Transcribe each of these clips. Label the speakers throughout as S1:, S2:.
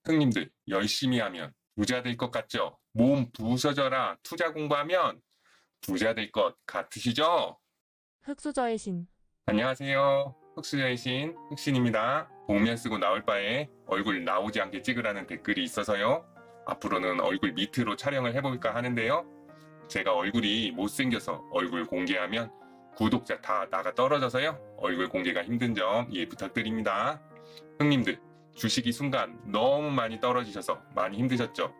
S1: 형님들 열심히 하면 부자 될 것 같죠? 몸 부서져라 투자 공부하면 부자 될 것 같으시죠?
S2: 흑수저의 신.
S1: 안녕하세요. 흑수저의 신 흑신입니다. 복면 쓰고 나올 바에 얼굴 나오지 않게 찍으라는 댓글이 있어서요. 앞으로는 얼굴 밑으로 촬영을 해볼까 하는데요. 제가 얼굴이 못생겨서 얼굴 공개하면 구독자 다 나가 떨어져서요. 얼굴 공개가 힘든 점 이해 부탁드립니다. 형님들 주식이 순간 너무 많이 떨어지셔서 많이 힘드셨죠?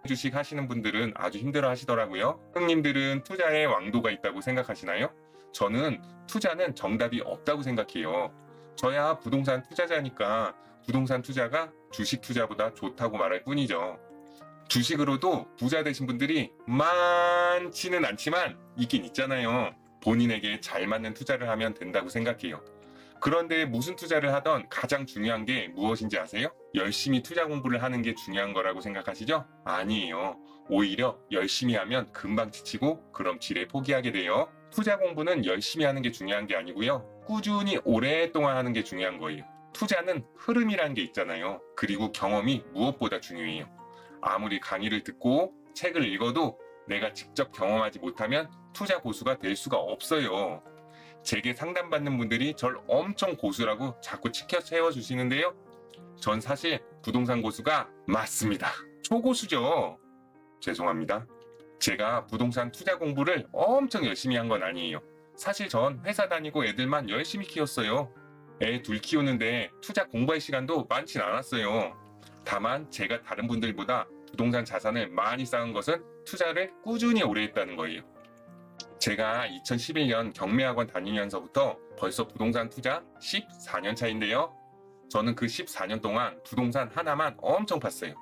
S1: 주식 하시는 분들은 아주 힘들어 하시더라고요. 형님들은 투자에 왕도가 있다고 생각하시나요? 저는 투자는 정답이 없다고 생각해요. 저야 부동산 투자자니까 부동산 투자가 주식 투자보다 좋다고 말할 뿐이죠. 주식으로도 부자 되신 분들이 많지는 않지만 있긴 있잖아요. 본인에게 잘 맞는 투자를 하면 된다고 생각해요. 그런데 무슨 투자를 하던 가장 중요한 게 무엇인지 아세요? 열심히 투자 공부를 하는 게 중요한 거라고 생각하시죠? 아니에요. 오히려 열심히 하면 금방 지치고 그럼 지레 포기하게 돼요. 투자 공부는 열심히 하는 게 중요한 게 아니고요. 꾸준히 오랫동안 하는 게 중요한 거예요. 투자는 흐름이라는 게 있잖아요. 그리고 경험이 무엇보다 중요해요. 아무리 강의를 듣고 책을 읽어도 내가 직접 경험하지 못하면 투자 고수가 될 수가 없어요. 제게 상담받는 분들이 절 엄청 고수라고 자꾸 치켜 세워주시는데요. 전 사실 부동산 고수가 맞습니다. 초고수죠. 죄송합니다. 제가 부동산 투자 공부를 엄청 열심히 한 건 아니에요. 사실 전 회사 다니고 애들만 열심히 키웠어요. 애 둘 키우는데 투자 공부할 시간도 많진 않았어요. 다만 제가 다른 분들보다 부동산 자산을 많이 쌓은 것은 투자를 꾸준히 오래 했다는 거예요. 제가 2011년 경매학원 다니면서부터 벌써 부동산 투자 14년 차인데요. 저는 그 14년 동안 부동산 하나만 엄청 팠어요.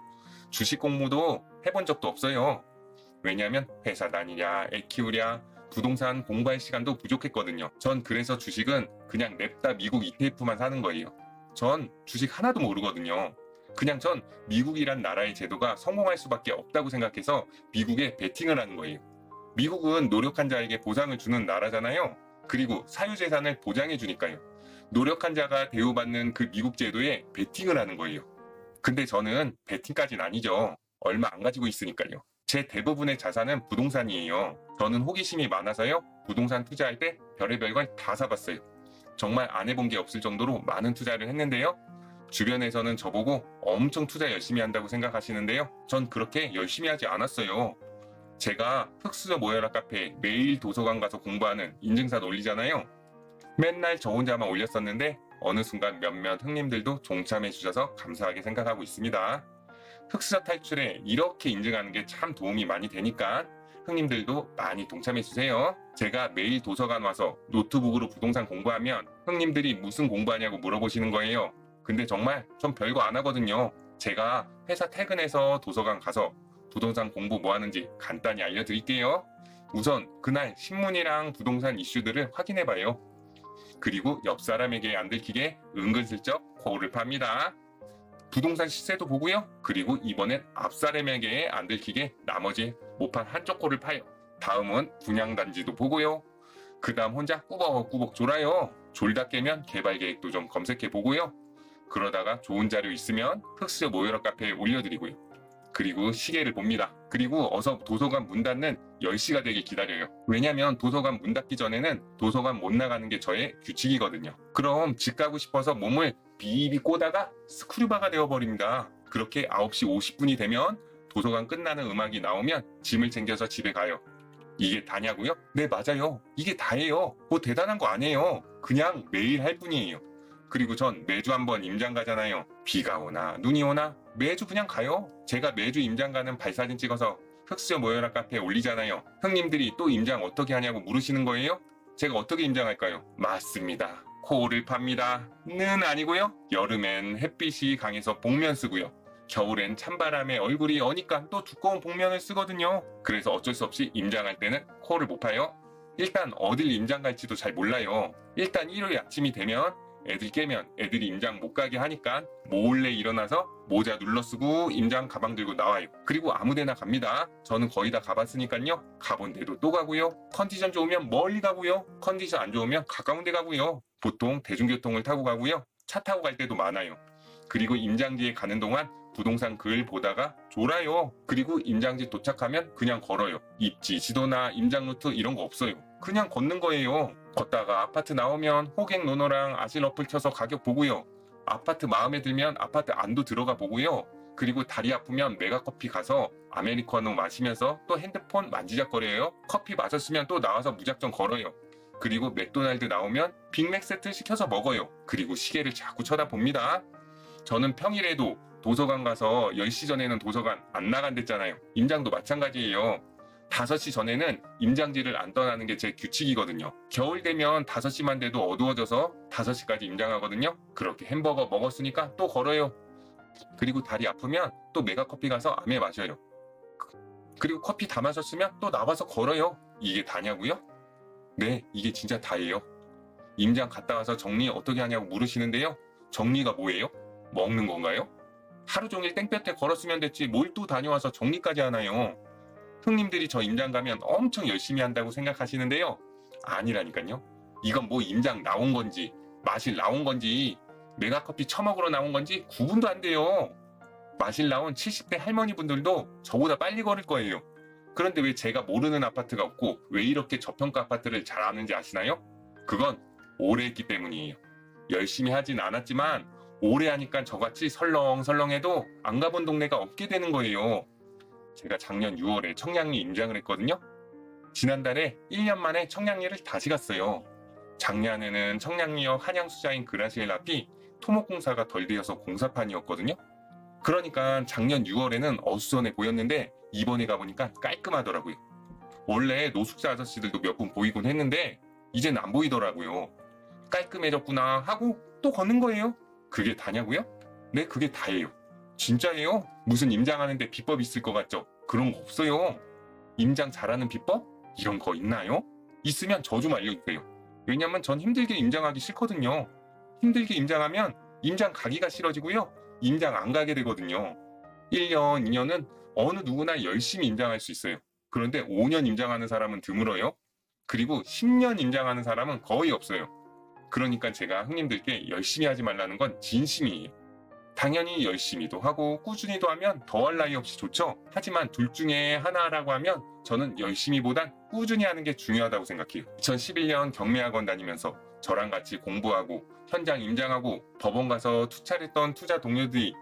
S1: 주식 공부도 해본 적도 없어요. 왜냐하면 회사 다니랴, 애 키우랴, 부동산 공부할 시간도 부족했거든요. 전 그래서 주식은 그냥 냅다 미국 ETF만 사는 거예요. 전 주식 하나도 모르거든요. 그냥 전 미국이란 나라의 제도가 성공할 수밖에 없다고 생각해서 미국에 베팅을 하는 거예요. 미국은 노력한 자에게 보상을 주는 나라잖아요. 그리고 사유재산을 보장해 주니까요. 노력한 자가 대우받는 그 미국 제도에 베팅을 하는 거예요. 근데 저는 베팅까지는 아니죠. 얼마 안 가지고 있으니까요. 제 대부분의 자산은 부동산이에요. 저는 호기심이 많아서요. 부동산 투자할 때 별의별 걸 다 사봤어요. 정말 안 해본 게 없을 정도로 많은 투자를 했는데요. 주변에서는 저보고 엄청 투자 열심히 한다고 생각하시는데요. 전 그렇게 열심히 하지 않았어요. 제가 흑수저 모여라 카페에 매일 도서관 가서 공부하는 인증샷 올리잖아요. 맨날 저 혼자만 올렸었는데 어느 순간 몇몇 형님들도 동참해 주셔서 감사하게 생각하고 있습니다. 흑수저 탈출에 이렇게 인증하는 게 참 도움이 많이 되니까 형님들도 많이 동참해 주세요. 제가 매일 도서관 와서 노트북으로 부동산 공부하면 형님들이 무슨 공부하냐고 물어보시는 거예요. 근데 정말 전 별거 안 하거든요. 제가 회사 퇴근해서 도서관 가서 부동산 공부 뭐 하는지 간단히 알려드릴게요. 우선 그날 신문이랑 부동산 이슈들을 확인해봐요. 그리고 옆 사람에게 안 들키게 은근슬쩍 코를 팝니다. 부동산 시세도 보고요. 그리고 이번엔 앞 사람에게 안 들키게 나머지 못 판 한쪽 코를 파요. 다음은 분양단지도 보고요. 그 다음 혼자 꾸벅꾸벅 졸아요. 졸다 깨면 개발 계획도 좀 검색해 보고요. 그러다가 좋은 자료 있으면 흑수저 모여라 카페에 올려드리고요. 그리고 시계를 봅니다. 그리고 어서 도서관 문 닫는 10시가 되길 기다려요. 왜냐면 도서관 문 닫기 전에는 도서관 못 나가는 게 저의 규칙이거든요. 그럼 집 가고 싶어서 몸을 비비 꼬다가 스크류바가 되어버립니다. 그렇게 9시 50분이 되면 도서관 끝나는 음악이 나오면 짐을 챙겨서 집에 가요. 이게 다냐고요? 네, 맞아요. 이게 다예요. 뭐 대단한 거 아니에요. 그냥 매일 할 뿐이에요. 그리고 전 매주 한번 임장 가잖아요. 비가 오나 눈이 오나 매주 그냥 가요. 제가 매주 임장 가는 발사진 찍어서 흑수저 모여라 카페에 올리잖아요. 형님들이 또 임장 어떻게 하냐고 물으시는 거예요? 제가 어떻게 임장할까요? 맞습니다. 코를 팝니다. 는 아니고요. 여름엔 햇빛이 강해서 복면 쓰고요. 겨울엔 찬바람에 얼굴이 여니까 또 두꺼운 복면을 쓰거든요. 그래서 어쩔 수 없이 임장할 때는 코를 못 파요. 일단 어딜 임장 갈지도 잘 몰라요. 일단 일요일 아침이 되면 애들 깨면 애들이 임장 못 가게 하니까 몰래 일어나서 모자 눌러 쓰고 임장 가방 들고 나와요. 그리고 아무데나 갑니다. 저는 거의 다 가봤으니까요. 가본 데도 또 가고요. 컨디션 좋으면 멀리 가고요. 컨디션 안 좋으면 가까운 데 가고요. 보통 대중교통을 타고 가고요. 차 타고 갈 때도 많아요. 그리고 임장지에 가는 동안 부동산 글 보다가 졸아요. 그리고 임장지 도착하면 그냥 걸어요. 입지, 지도나 임장 루트 이런 거 없어요. 그냥 걷는 거예요. 걷다가 아파트 나오면 호객 노노랑 아실 어플 켜서 가격 보고요. 아파트 마음에 들면 아파트 안도 들어가 보고요. 그리고 다리 아프면 메가커피 가서 아메리카노 마시면서 또 핸드폰 만지작거려요. 커피 마셨으면 또 나와서 무작정 걸어요. 그리고 맥도날드 나오면 빅맥 세트 시켜서 먹어요. 그리고 시계를 자꾸 쳐다봅니다. 저는 평일에도 도서관 가서 10시 전에는 도서관 안 나간댔잖아요. 임장도 마찬가지예요. 5시 전에는 임장지를 안 떠나는 게 제 규칙이거든요. 겨울 되면 5시만 돼도 어두워져서 5시까지 임장하거든요. 그렇게 햄버거 먹었으니까 또 걸어요. 그리고 다리 아프면 또 메가커피 가서 아메 마셔요. 그리고 커피 다 마셨으면 또 나와서 걸어요. 이게 다냐고요? 네, 이게 진짜 다예요. 임장 갔다 와서 정리 어떻게 하냐고 물으시는데요. 정리가 뭐예요? 먹는 건가요? 하루 종일 땡볕에 걸었으면 됐지 뭘 또 다녀와서 정리까지 하나요? 형님들이 저 임장 가면 엄청 열심히 한다고 생각하시는데요. 아니라니까요. 이건 뭐 임장 나온 건지 마실 나온 건지 메가커피 처먹으러 나온 건지 구분도 안 돼요. 마실 나온 70대 할머니분들도 저보다 빨리 걸을 거예요. 그런데 왜 제가 모르는 아파트가 없고 왜 이렇게 저평가 아파트를 잘 아는지 아시나요? 그건 오래 했기 때문이에요. 열심히 하진 않았지만 오래 하니까 저같이 설렁설렁해도 안 가본 동네가 없게 되는 거예요. 제가 작년 6월에 청량리 임장을 했거든요. 지난달에 1년 만에 청량리를 다시 갔어요. 작년에는 청량리역 한양수자인 그라시엘 앞이 토목공사가 덜 되어서 공사판이었거든요. 그러니까 작년 6월에는 어수선해 보였는데 이번에 가보니까 깔끔하더라고요. 원래 노숙자 아저씨들도 몇 분 보이곤 했는데 이젠 안 보이더라고요. 깔끔해졌구나 하고 또 걷는 거예요. 그게 다냐고요? 네, 그게 다예요. 진짜예요? 무슨 임장하는데 비법 있을 것 같죠? 그런 거 없어요. 임장 잘하는 비법? 이런 거 있나요? 있으면 저 좀 알려주세요. 왜냐면 전 힘들게 임장하기 싫거든요. 힘들게 임장하면 임장 가기가 싫어지고요. 임장 안 가게 되거든요. 1년, 2년은 어느 누구나 열심히 임장할 수 있어요. 그런데 5년 임장하는 사람은 드물어요. 그리고 10년 임장하는 사람은 거의 없어요. 그러니까 제가 형님들께 열심히 하지 말라는 건 진심이에요. 당연히 열심히도 하고 꾸준히도 하면 더할 나위 없이 좋죠. 하지만 둘 중에 하나라고 하면 저는 열심히보단 꾸준히 하는 게 중요하다고 생각해요. 2011년 경매학원 다니면서 저랑 같이 공부하고 현장 임장하고 법원 가서 투자했던 투자 동료들이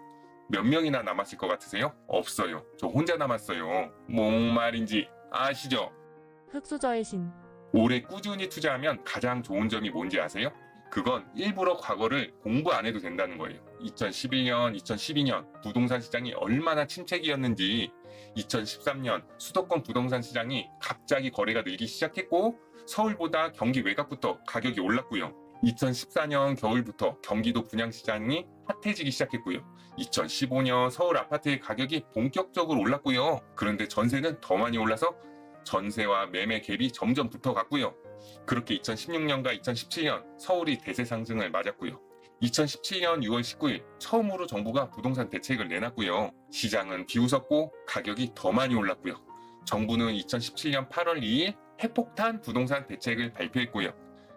S1: 몇 명이나 남았을 것 같으세요? 없어요. 저 혼자 남았어요. 뭔 말인지 아시죠?
S2: 흑수저의 신.
S1: 오래 꾸준히 투자하면 가장 좋은 점이 뭔지 아세요? 그건 일부러 과거를 공부 안 해도 된다는 거예요. 2011년, 2012년 부동산 시장이 얼마나 침체기였는지 2013년 수도권 부동산 시장이 갑자기 거래가 늘기 시작했고 서울보다 경기 외곽부터 가격이 올랐고요. 2014년 겨울부터 경기도 분양시장이 핫해지기 시작했고요. 2015년 서울 아파트의 가격이 본격적으로 올랐고요. 그런데 전세는 더 많이 올라서 전세와 매매 갭이 점점 붙어갔고요. 그렇게 2016년과 2017년 서울이 대세 상승을 맞았고요. 2017년 6월 19일 처음으로 정부가 부동산 대책을 내놨고요. 시장은 비웃었고 가격이 더 많이 올랐고요. 정부는 2017년 8월 2일 핵폭탄 부동산 대책을 발표했고요.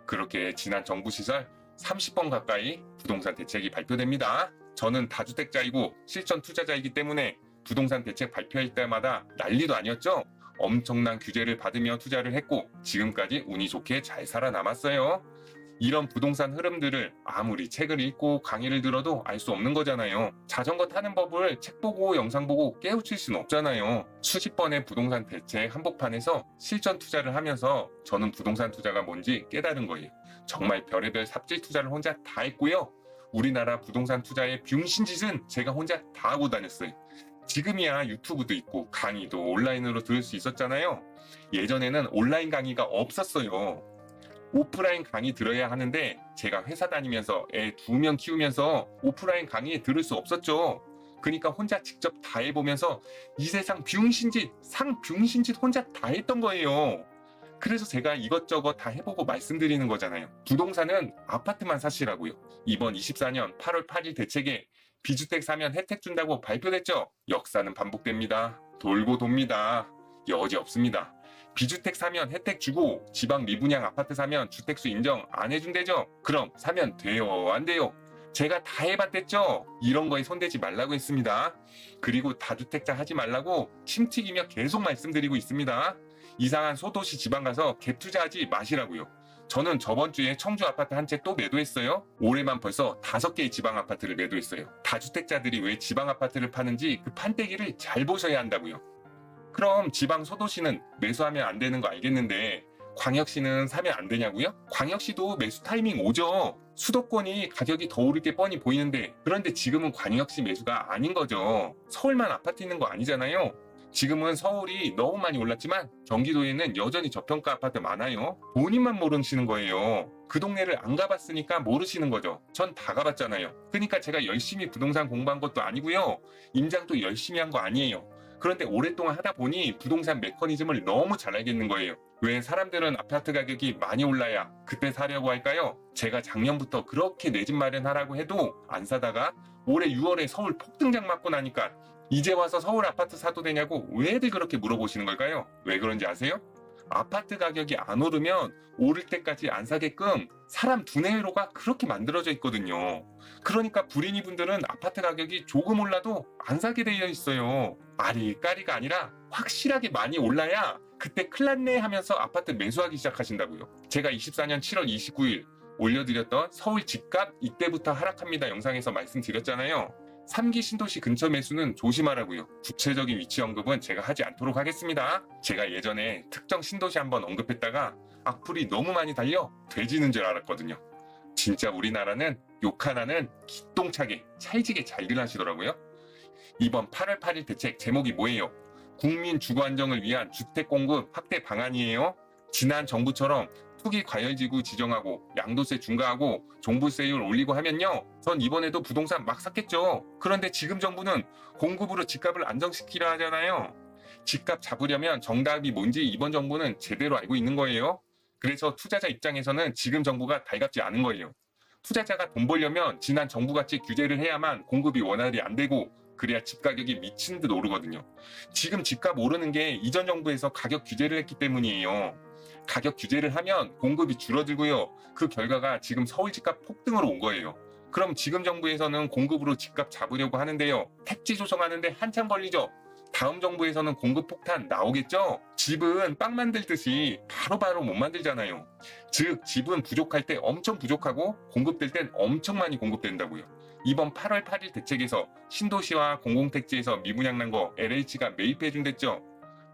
S1: 그렇게 지난 정부 시절 30번 가까이 부동산 대책이 발표됩니다. 저는 다주택자이고 실전 투자자이기 때문에 부동산 대책 발표할 때마다 난리도 아니었죠. 엄청난 규제를 받으며 투자를 했고 지금까지 운이 좋게 잘 살아남았어요. 이런 부동산 흐름들을 아무리 책을 읽고 강의를 들어도 알 수 없는 거잖아요. 자전거 타는 법을 책 보고 영상 보고 깨우칠 수는 없잖아요. 수십 번의 부동산 대책 한복판에서 실전 투자를 하면서 저는 부동산 투자가 뭔지 깨달은 거예요. 정말 별의별 삽질 투자를 혼자 다 했고요. 우리나라 부동산 투자의 병신짓은 제가 혼자 다 하고 다녔어요. 지금이야 유튜브도 있고 강의도 온라인으로 들을 수 있었잖아요. 예전에는 온라인 강의가 없었어요. 오프라인 강의 들어야 하는데 제가 회사 다니면서 애 2명 키우면서 오프라인 강의 들을 수 없었죠. 그러니까 혼자 직접 다 해보면서 이 세상 병신짓, 상병신짓 혼자 다 했던 거예요. 그래서 제가 이것저것 다 해보고 말씀드리는 거잖아요. 부동산은 아파트만 사시라고요. 이번 24년 8월 8일 대책에 비주택 사면 혜택 준다고 발표됐죠? 역사는 반복됩니다. 돌고 돕니다. 여지 없습니다. 비주택 사면 혜택 주고 지방 미분양 아파트 사면 주택수 인정 안 해준대죠? 그럼 사면 돼요? 안 돼요? 제가 다 해봤댔죠? 이런 거에 손대지 말라고 했습니다. 그리고 다주택자 하지 말라고 침튀기며 계속 말씀드리고 있습니다. 이상한 소도시 지방 가서 갭 투자하지 마시라고요. 저는 저번 주에 청주 아파트 한 채 또 매도했어요. 올해만 벌써 5개의 지방 아파트를 매도했어요. 다주택자들이 왜 지방 아파트를 파는지 그 판때기를 잘 보셔야 한다고요. 그럼 지방 소도시는 매수하면 안 되는 거 알겠는데 광역시는 사면 안 되냐고요? 광역시도 매수 타이밍 오죠. 수도권이 가격이 더 오를 게 뻔히 보이는데 그런데 지금은 광역시 매수가 아닌 거죠. 서울만 아파트 있는 거 아니잖아요. 지금은 서울이 너무 많이 올랐지만 경기도에는 여전히 저평가 아파트 많아요. 본인만 모르시는 거예요. 그 동네를 안 가봤으니까 모르시는 거죠. 전 다 가봤잖아요. 그러니까 제가 열심히 부동산 공부한 것도 아니고요. 임장도 열심히 한 거 아니에요. 그런데 오랫동안 하다 보니 부동산 메커니즘을 너무 잘 알겠는 거예요. 왜 사람들은 아파트 가격이 많이 올라야 그때 사려고 할까요? 제가 작년부터 그렇게 내 집 마련하라고 해도 안 사다가 올해 6월에 서울 폭등장 맞고 나니까 이제 와서 서울 아파트 사도 되냐고 왜들 그렇게 물어보시는 걸까요? 왜 그런지 아세요? 아파트 가격이 안 오르면 오를 때까지 안 사게끔 사람 두뇌로가 그렇게 만들어져 있거든요. 그러니까 불인이 분들은 아파트 가격이 조금 올라도 안 사게 되어 있어요. 아리까리가 아니라 확실하게 많이 올라야 그때 큰일났네 하면서 아파트 매수하기 시작하신다고요. 제가 24년 7월 29일 올려드렸던 서울 집값 이때부터 하락합니다 영상에서 말씀드렸잖아요. 3기 신도시 근처 매수는 조심하라고요. 구체적인 위치 언급은 제가 하지 않도록 하겠습니다. 제가 예전에 특정 신도시 한번 언급했다가 악플이 너무 많이 달려 돼지는 줄 알았거든요. 진짜 우리나라는 욕 하나는 기똥차게 찰지게 잘들 하시더라고요. 이번 8월 8일 대책 제목이 뭐예요? 국민 주거 안정을 위한 주택 공급 확대 방안이에요. 지난 정부처럼 투기 과열지구 지정하고 양도세 중과하고 종부세율 올리고 하면요. 전 이번에도 부동산 막 샀겠죠. 그런데 지금 정부는 공급으로 집값을 안정시키려 하잖아요. 집값 잡으려면 정답이 뭔지 이번 정부는 제대로 알고 있는 거예요. 그래서 투자자 입장에서는 지금 정부가 달갑지 않은 거예요. 투자자가 돈 벌려면 지난 정부같이 규제를 해야만 공급이 원활히 안 되고 그래야 집 가격이 미친 듯 오르거든요. 지금 집값 오르는 게 이전 정부에서 가격 규제를 했기 때문이에요. 가격 규제를 하면 공급이 줄어들고요. 그 결과가 지금 서울 집값 폭등으로 온 거예요. 그럼 지금 정부에서는 공급으로 집값 잡으려고 하는데요. 택지 조성하는데 한참 걸리죠. 다음 정부에서는 공급 폭탄 나오겠죠? 집은 빵 만들듯이 바로바로 못 만들잖아요. 즉 집은 부족할 때 엄청 부족하고 공급될 땐 엄청 많이 공급된다고요. 이번 8월 8일 대책에서 신도시와 공공택지에서 미분양 난 거 LH가 매입해준댔죠.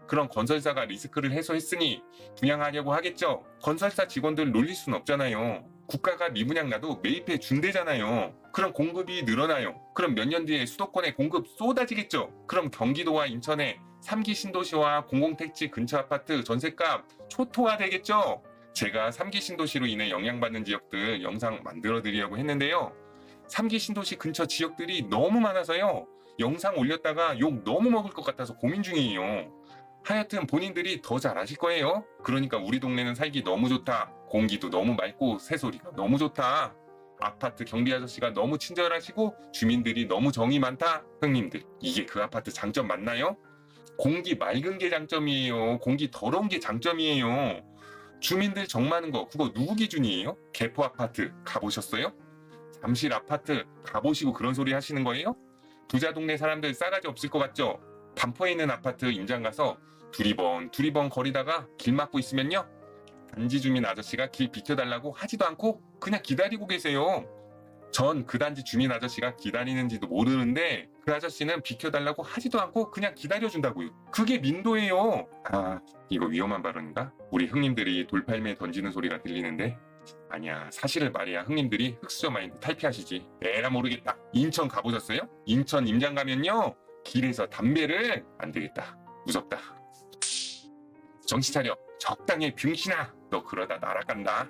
S1: 그럼 건설사가 리스크를 해소했으니 분양하려고 하겠죠. 건설사 직원들 놀릴 순 없잖아요. 국가가 미분양 나도 매입해 준대잖아요. 그럼 공급이 늘어나요. 그럼 몇 년 뒤에 수도권에 공급 쏟아지겠죠. 그럼 경기도와 인천에 3기 신도시와 공공택지 근처 아파트 전셋값 초토화 되겠죠. 제가 3기 신도시로 인해 영향받는 지역들 영상 만들어 드리려고 했는데요. 3기 신도시 근처 지역들이 너무 많아서요. 영상 올렸다가 욕 너무 먹을 것 같아서 고민 중이에요. 하여튼 본인들이 더 잘 아실 거예요. 그러니까 우리 동네는 살기 너무 좋다. 공기도 너무 맑고 새소리가 너무 좋다. 아파트 경비 아저씨가 너무 친절하시고 주민들이 너무 정이 많다. 형님들, 이게 그 아파트 장점 맞나요? 공기 맑은 게 장점이에요. 공기 더러운 게 장점이에요. 주민들 정 많은 거 그거 누구 기준이에요? 개포 아파트 가보셨어요? 잠실 아파트 가보시고 그런 소리 하시는 거예요? 부자 동네 사람들 싸가지 없을 것 같죠? 반포에 있는 아파트 임장 가서 두리번 거리다가 길 막고 있으면요. 단지 주민 아저씨가 길 비켜달라고 하지도 않고 그냥 기다리고 계세요. 전 그 단지 주민 아저씨가 기다리는지도 모르는데 그 아저씨는 비켜달라고 하지도 않고 그냥 기다려준다고요. 그게 민도예요. 아, 이거 위험한 발언인가? 우리 형님들이 돌팔매 던지는 소리가 들리는데 아니야, 사실을 말해야 형님들이 흑수저 마인드 탈피하시지. 에라 모르겠다. 인천 가보셨어요? 인천 임장 가면요. 길에서 담배를 안 되겠다. 무섭다. 정신 차려. 적당히 병신아. 너 그러다 날아간다.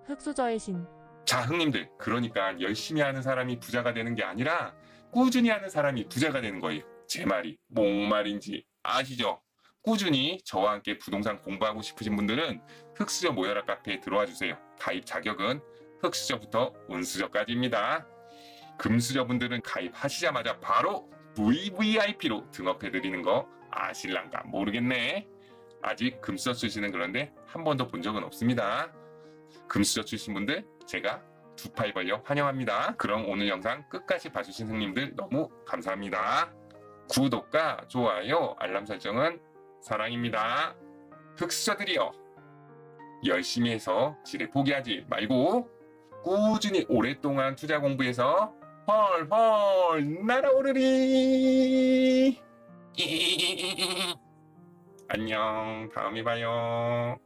S2: 흑수저의 신.
S1: 자, 형님들. 그러니까 열심히 하는 사람이 부자가 되는 게 아니라 꾸준히 하는 사람이 부자가 되는 거예요. 제 말이 뭔 말인지 아시죠? 꾸준히 저와 함께 부동산 공부하고 싶으신 분들은 흑수저 모여라 카페에 들어와 주세요. 가입 자격은 흑수저부터 은수저까지입니다. 금수저 분들은 가입하시자마자 바로 VVIP로 등업해드리는 거 아실랑가 모르겠네. 아직 금수저 출신은 그런데 한 번도 본 적은 없습니다. 금수저 출신 분들 제가 두 팔 벌려 환영합니다. 그럼 오늘 영상 끝까지 봐주신 형님들 너무 감사합니다. 구독과 좋아요, 알람 설정은 사랑입니다. 흑수저들이여, 열심히 해서 지레 포기하지 말고 꾸준히 오랫동안 투자 공부해서 헐헐 날아오르리. 안녕, 다음에 봐요.